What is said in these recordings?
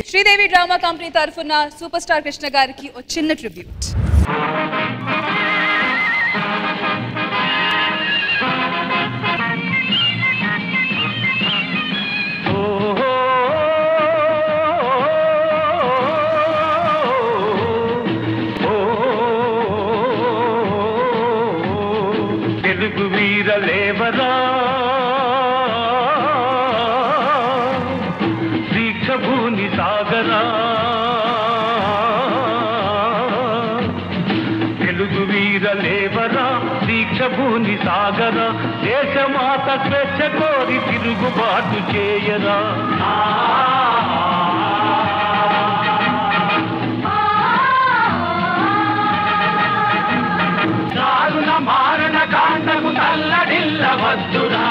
Sridevi drama company తరఫున super star Krishna గారికి ఒక చిన్న ట్రిబ్యూట్. తెలుగు వీరలేవరా దీక్షభూని సాగరా తెలుగు వీరలేవరా దీక్షభూని సాగరా దేశమాత స్వేచ్ఛ కోరి తిరుగుబాటు చేయరా దారుణ మారణ కాండకు తల్లడిల్ల వద్దురా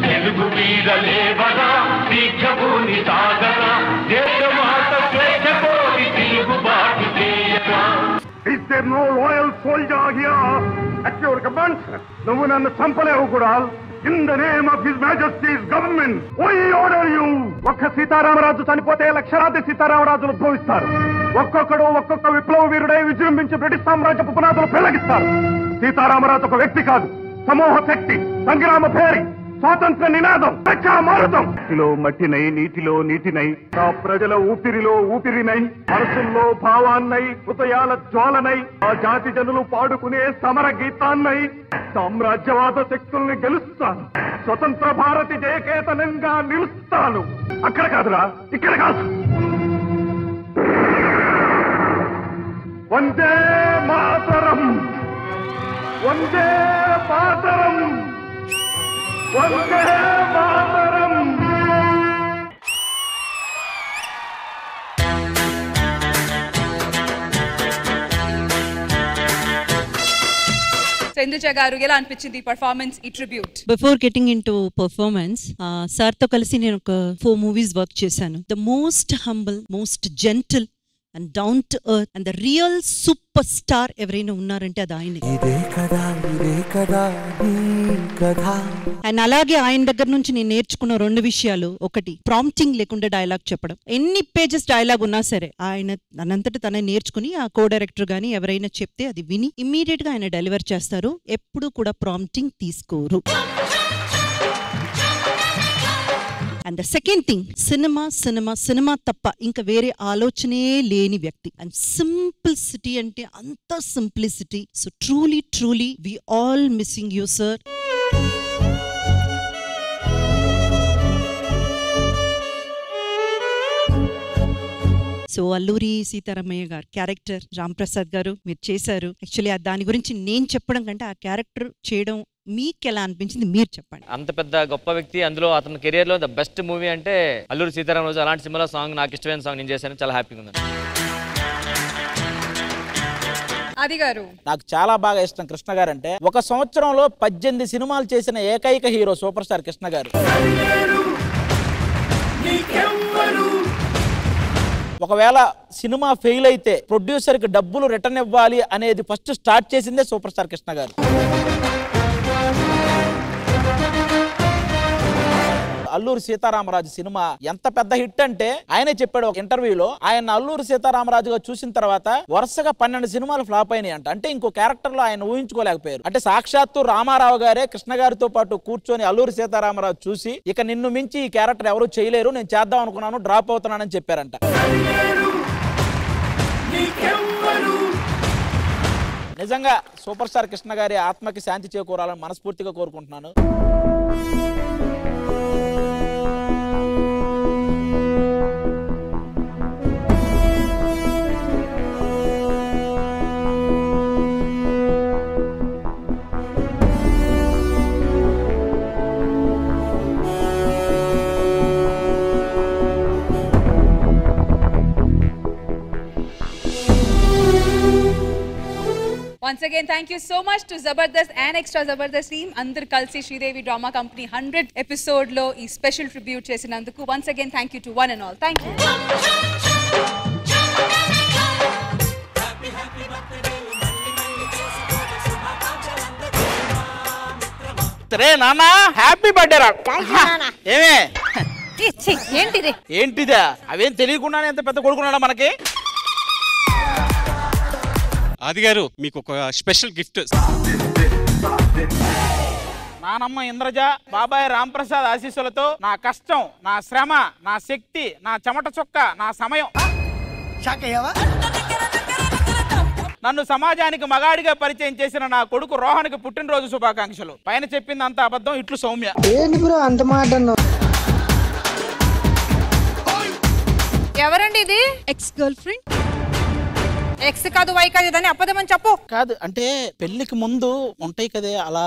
తెలుగు వీరలేవరా దీక్షభూని సాగరా దేశమాత స్వేచ్ఛ కోరి తిరుగుబాటు చేయరా. Is there no loyal soldier here at your command? నువ్వు నన్ను చంపలేవు కూడా. In the name of His Majesty's government, we order you. ఒక్క సీతారామరాజు చనిపోతే లక్షలాది సీతారామరాజులు ఉద్భవిస్తారు. ఒక్కొక్కడు ఒక్కొక్క విప్లవ వీరుడై విజృంభించి బ్రిటిష్ సామ్రాజ్యపు పునాదులు పెళ్లగిస్తారు. సీతారామరాజు ఒక వ్యక్తి కాదు, సమూహ శక్తి, సంగ్రామ భేరి, స్వాతంత్ర నినాదం, మారుతం. నీటిలో మట్టినై, నీటిలో నీటినై, ఆ ప్రజల ఊపిరిలో ఊపిరినై, మనసుల్లో భావాన్నై, హృదయాల జ్వాలనై, ఆ జాతి జనులు పాడుకునే సమర గీతాన్నై సామ్రాజ్యవాద శక్తుల్ని గెలుస్తాను. స్వతంత్ర భారతి జయకేతనంగా నిలుస్తాను. అక్కడ కాదురా, ఇక్కడ కాదు. వందే మాతరం, వందే మాతరం, వందే మాతరం. ఇందుజ గారు ఎలా అనిపించింది ఈ పర్ఫార్మెన్స్, ఈ tribute? Before getting in to performance, sir తో కలిసి నేను ఒక 4 మూవీస్ వర్క్ చేశాను. The most humble, most gentle and down to earth and the real super star ఎవరైనా ఉన్నారంటే అది ఆయనే. అండ్ అలాగే ఆయన దగ్గర నుంచి నేను నేర్చుకున్న 2 విషయాలు. ఒకటి, ప్రాంప్టింగ్ లేకుండా డైలాగ్ చెప్పడం. ఎన్ని పేజెస్ డైలాగ్ ఉన్నా సరే ఆయన తనంతట తనే నేర్చుకుని ఆ కో డైరెక్టర్ గానీ ఎవరైనా చెప్తే అది విని ఇమ్మీడియట్ గా ఆయన డెలివర్ చేస్తారు. ఎప్పుడు కూడా ప్రాంప్టింగ్ తీసుకోరు. And the second thing, cinema cinema cinema తప్ప ఇంకా వేరే ఆలోచనే లేని వ్యక్తి. అండ్ సింప్లిసిటీ అంటే అంత simplicity. So truly truly we all missing you sir. సో అల్లూరి సీతారామయ్య గారు క్యారెక్టర్ రామ్ ప్రసాద్ గారు మీరు చేశారు. యాక్చువల్లీ దాని గురించి నేను చెప్పడం కంటే ఆ క్యారెక్టర్ చేయడం మీకు ఎలా అనిపించింది మీరు చెప్పండి. అంత పెద్ద గొప్ప వ్యక్తి, అందులో అతని కెరియర్ లో ద బెస్ట్ మూవీ అంటే అల్లూరి సీతారామరాజు. అలాంటి సినిమాలో సాంగ్ నాకు ఇష్టమైన సాంగ్ నేను చేశాను. చాలా హ్యాపీగా ఉంది. ఆది గారు, నాకు చాలా బాగా ఇష్టం కృష్ణ గారు అంటే. ఒక సంవత్సరంలో 18 సినిమాలు చేసిన ఏకైక హీరో సూపర్ స్టార్ కృష్ణ గారు. ఒకవేళ సినిమా ఫెయిల్ అయితే ప్రొడ్యూసర్ కి డబ్బులు రిటర్న్ ఇవ్వాలి అనేది ఫస్ట్ స్టార్ట్ చేసిందే సూపర్ స్టార్ కృష్ణ గారు. అల్లూరి సీతారామరాజు సినిమా ఎంత పెద్ద హిట్ అంటే ఆయనే చెప్పాడు ఒక ఇంటర్వ్యూలో, ఆయన అల్లూరి సీతారామరాజుగా చూసిన తర్వాత వరుసగా 12 సినిమాలు ఫ్లాప్ అయినాయి అంట. అంటే ఇంకో క్యారెక్టర్ లో ఆయన ఊహించుకోలేకపోయారు. అంటే సాక్షాత్తు రామారావు గారే కృష్ణ గారితో పాటు కూర్చొని అల్లూరి సీతారామరాజు చూసి ఇక నిన్ను మించి ఈ క్యారెక్టర్ ఎవరు చేయలేరు, నేను చేద్దాం అనుకున్నాను, డ్రాప్ అవుతున్నానని చెప్పారంట. నిజంగా సూపర్ స్టార్ కృష్ణ గారి ఆత్మకి శాంతి చేకూరాలని మనస్ఫూర్తిగా కోరుకుంటున్నాను. Once again, thank you so much to Zabardast and Extra Zabardast team. Andar kalsi Sridevi Drama Company 100th episode lo ee special tribute chesinanduku. Once again, thank you to one and all. Thank you. రే నాన్న happy birthday రా. ఏమే ఏంటిది? ఏంటిదా? అవేం తెలియకుండానే ఎంత పెద్ద కొడుకున్నాడా మనకి? ఆది గారు మీకు ఒక స్పెషల్ గిఫ్ట్. నానమ్మ ఇంద్రజ, బాబాయ్ రాంప్రసాద్ ఆశీస్సులతో నా కష్టం, నా శ్రమ, నా శక్తి, నా చెమట చొక్క, నా సమయం, నన్ను సమాజానికి మగాడిగా పరిచయం చేసిన నా కొడుకు రోహన్కి పుట్టినరోజు శుభాకాంక్షలు. పైన చెప్పింది అంత అబద్ధం, ఇట్లు సౌమ్య. ఎవరండి ఇది? Ex girl friend. ఎక్స్ కాదు, వై కాదు, దాన్ని అబద్ధమని చెప్పు. కాదు అంటే పెళ్లికి ముందు ఉంటాయి కదే అలా.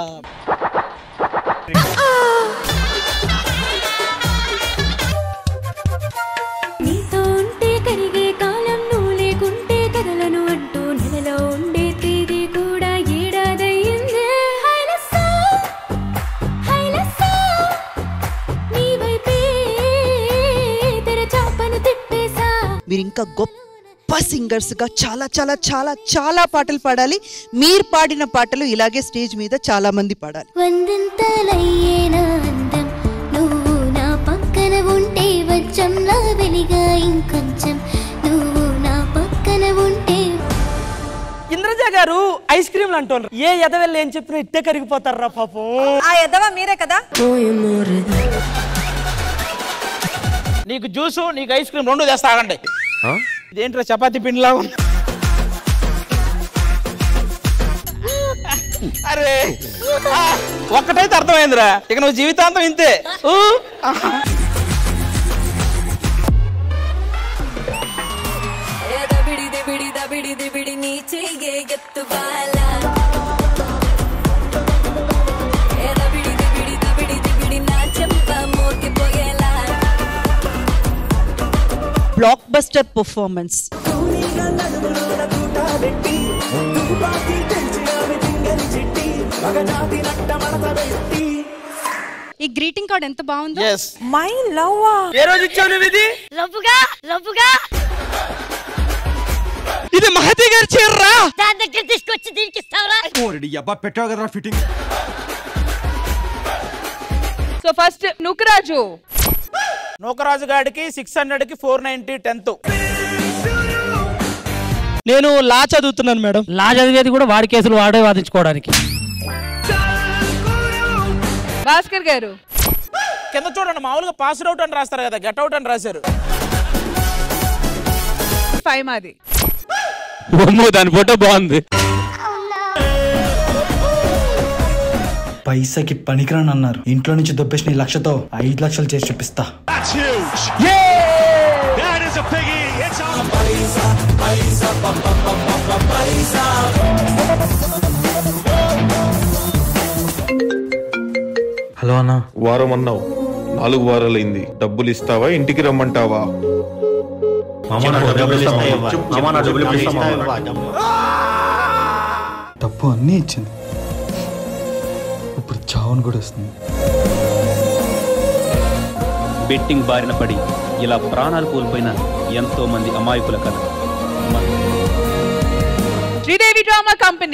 నీతో ఉంటే కరిగే కాలం నువ్వు లేకుంటే కదలను అంటూ నెలలో ఉండే తేదీ కూడా ఏడాదయ్యిందే. నీ వైపే తెరచాపను తిప్పేసా. మీరు ఇంకా గొప్ప సింగర్స్ గా చాలా చాలా చాలా చాలా పాటలు పాడాలి. మీరు పాడిన పాటలు ఇలాగే స్టేజ్ మీద చాలా మంది పాడాలి. వందంతలయ్యేనా అందం నువ్వు నా పక్కన ఉంటే వచ్చంలా వెలిగా ఇంకొంచెం నువ్వు నా పక్కన ఉంటే. ఇంద్రజ గారు ఐస్ క్రీమ్లు అంటోళ్ళు. ఏ ఎదవెళ్ళి ఏం చెప్పినా ఇట్టే కరిగిపోతారా పాపం. ఆ ఎదవ మీరే కదా. నీకు జ్యూసు, నీకు ఐస్ క్రీమ్ రెండు తెస్తా ఆగండి. ఇదేంట్రా చపాతీ పిండిలా ఉంది? అరే ఒక్కటైతే అర్థమైందిరా, ఇక నువ్వు జీవితాంతం ఇంతే. Block buster performance. ఈ గ్రీటింగ్ కార్డ్ ఎంత బాగుందో. My love. ఏ రోజు ఇచ్చావు నువ్వు ఇది? లవ్వుగా ఇది మహతి గారి చీర్రా. దాని దగ్గర తీసుకొచ్చి దీనికి ఇస్తావరా? పెట్టావు కదరా fitting. So first Nookaraju. Nookaraju గాడికి 600కి 490 10th. నేను లా చదువుతున్నాను మేడం. లా చదివేది కూడా వాడి కేసులు వాడే వాదించుకోవడానికి. భాస్కర్ గారు. కింద చూడండి, మామూలుగా పాస్ అవుట్ అని రాస్తారు కదా, గెట్ అవుట్ అని రాశారు. 5 మాది. దాని ఫోటో బాగుంది. పైసకి పనికిరాని అన్నారు. ఇంట్లో నుంచి దొబ్బేసిన 1 లక్షతో 5 లక్షలు చేసి చూపిస్తా. హలో అన్న. వారం అన్నావు, 4 వారాలైంది. డబ్బులు ఇస్తావా, ఇంటికి రమ్మంటావా? డబ్బు అన్నీ ఇచ్చింది, ఇప్పుడు చావును కూడా వస్తుంది. బెట్టింగ్ బారిన పడి ఇలా ప్రాణాలు కోల్పోయిన ఎంతో మంది అమాయకుల కథ. Sridevi drama company